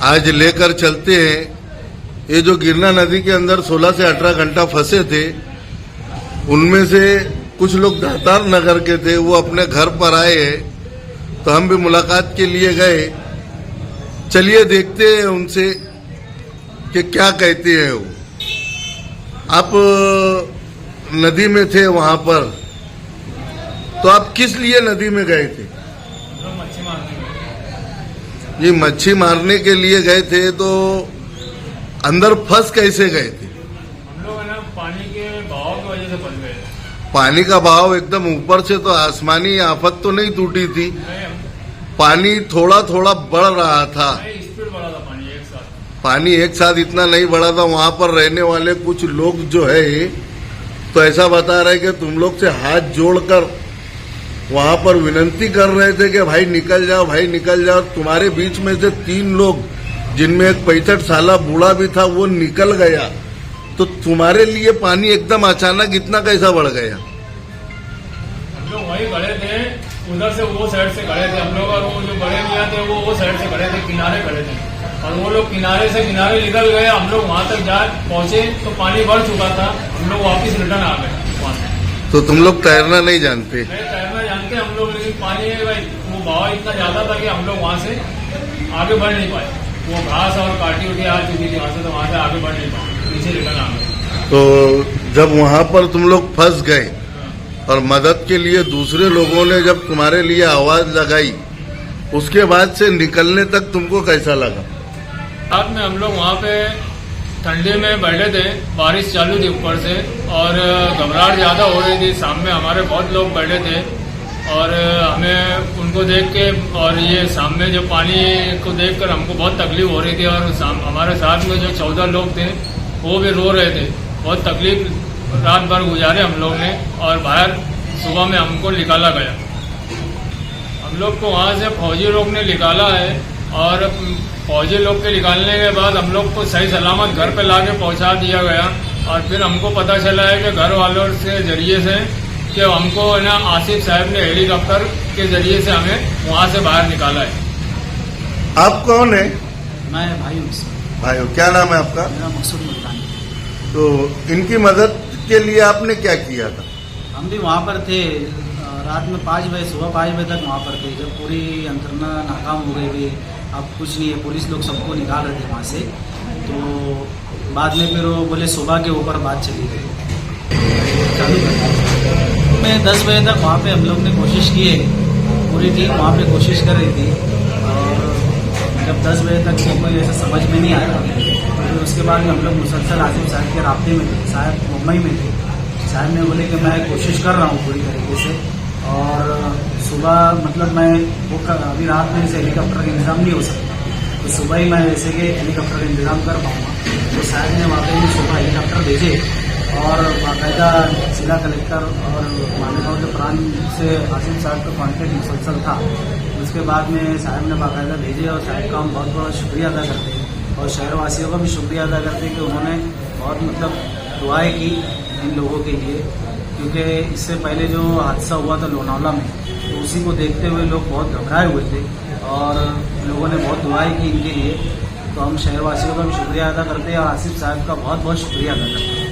आज लेकर चलते हैं। ये जो गिरना नदी के अंदर 16 से 18 घंटा फंसे थे, उनमें से कुछ लोग दातार नगर के थे, वो अपने घर पर आए हैं, तो हम भी मुलाकात के लिए गए। चलिए देखते हैं उनसे कि क्या कहते हैं वो। आप नदी में थे वहां पर, तो आप किस लिए नदी में गए थे? ये मच्छी मारने के लिए गए थे, तो अंदर फंस कैसे गए थे? हम लोग है ना पानी के बहाव की वजह से फंस गए। पानी का बहाव एकदम ऊपर से, तो आसमानी आफत तो नहीं टूटी थी, पानी थोड़ा थोड़ा बढ़ रहा था। स्पीड बढ़ा था पानी एक साथ। पानी एक साथ इतना नहीं बढ़ा था। वहां पर रहने वाले कुछ लोग जो है, तो ऐसा बता रहे कि तुम लोग से हाथ जोड़कर वहां पर विनती कर रहे थे कि भाई निकल जाओ, भाई निकल जाओ। तुम्हारे बीच में से 3 लोग, जिनमें एक 65 साला बूढ़ा भी था, वो निकल गया। तो तुम्हारे लिए पानी एकदम अचानक इतना कैसा बढ़ गया? हम लोग वहीं खड़े थे, उधर से वो साइड से खड़े थे हम लोग, और वो जो बड़े मियाँ थे वो साइड से खड़े थे, किनारे खड़े थे। और वो लोग किनारे से किनारे निकल गए। हम लोग वहां तक जा पहुंचे तो पानी बढ़ चुका था। हम लोग वापिस रिटर्न आ गए वहां से। तो तुम लोग तैरना नहीं जानते? नहीं तैरना जानते हम लोग, लेकिन पानी भाई वो बहाव इतना ज्यादा था कि हम लोग वहां से आगे बढ़ नहीं पाए। वो घास और काटी उठी आ चुकी थी वहां से, तो वहां से आगे बढ़ नहीं पाए, नीचे रिटर्न आ गए। तो जब वहां पर तुम लोग फंस गए और मदद के लिए दूसरे लोगों ने जब तुम्हारे लिए आवाज लगाई, उसके बाद से निकलने तक तुमको कैसा लगा? रात में हम लोग वहाँ पे ठंडे में बैठे थे, बारिश चालू थी ऊपर से, और घबराहट ज़्यादा हो रही थी। सामने हमारे बहुत लोग बैठे थे, और हमें उनको देख के और ये सामने जो पानी को देखकर हमको बहुत तकलीफ हो रही थी। और हमारे साथ में जो 14 लोग थे वो भी रो रहे थे। बहुत तकलीफ रात भर गुजारे हम लोग ने, और बाहर सुबह में हमको निकाला गया। हम लोग को वहाँ से फौजी लोग ने निकाला है, और फौजी लोग के निकालने के बाद हम लोग को सही सलामत घर पे लाके पहुंचा दिया गया। और फिर हमको पता चला है कि घर वालों के जरिए से कि हमको ना आसिफ साहब ने हेलीकॉप्टर के जरिए से हमें वहां से बाहर निकाला है। आप कौन है? मैं भाई हूँ। भाई हो, क्या नाम है आपका? मेरा मकसूद मुल्तानी। तो इनकी मदद के लिए आपने क्या किया था? हम भी वहाँ पर थे, रात में 5 बजे, सुबह 5 बजे तक वहाँ पर थे। जब पूरी यंत्रणा नाकाम हो गई थी, अब कुछ नहीं है, पुलिस लोग सबको निकाल रहे थे वहाँ से। तो बाद में फिर वो बोले सुबह के ऊपर बात चली गई, चालू कर। मैं 10 बजे तक वहाँ पे हम लोग ने कोशिश की है, पूरी टीम वहाँ पे कोशिश कर रही थी। और जब 10 बजे तक कोई ऐसा समझ में नहीं आया, फिर उसके बाद में हम लोग मुसलसल आसिफ साहब के राब्ते में थे। साहब मुंबई में थे। साहब ने बोले कि मैं कोशिश कर रहा हूँ पूरी तरीके से, और सुबह मतलब मैं वो अभी रात में से हेलीकॉप्टर का इंतजाम नहीं हो सकता, तो सुबह ही मैं वैसे कि हेलीकॉप्टर का इंतजाम कर पाऊँगा। तो साहब ने वाकई में सुबह हेलीकॉप्टर भेजे, और बाकायदा जिला कलेक्टर और मालेगांव के प्रांत से आसिफ साहब का कॉन्टेक्ट मुसलसल था। उसके बाद में साहब ने बाकायदा भेजे, और साहब का हम बहुत बहुत शुक्रिया अदा करते हैं, और शहरवासियों का भी शुक्रिया अदा करते हैं कि उन्होंने बहुत मतलब दुआएं की इन लोगों के लिए। क्योंकि इससे पहले जो हादसा हुआ था लोनावला में, तो उसी को देखते हुए लोग बहुत घबराए हुए थे, और लोगों ने बहुत दुआएं की इनके लिए। तो हम शहरवासियों का भी शुक्रिया अदा करते हैं, और आसिफ साहब का बहुत बहुत शुक्रिया अदा करते हैं।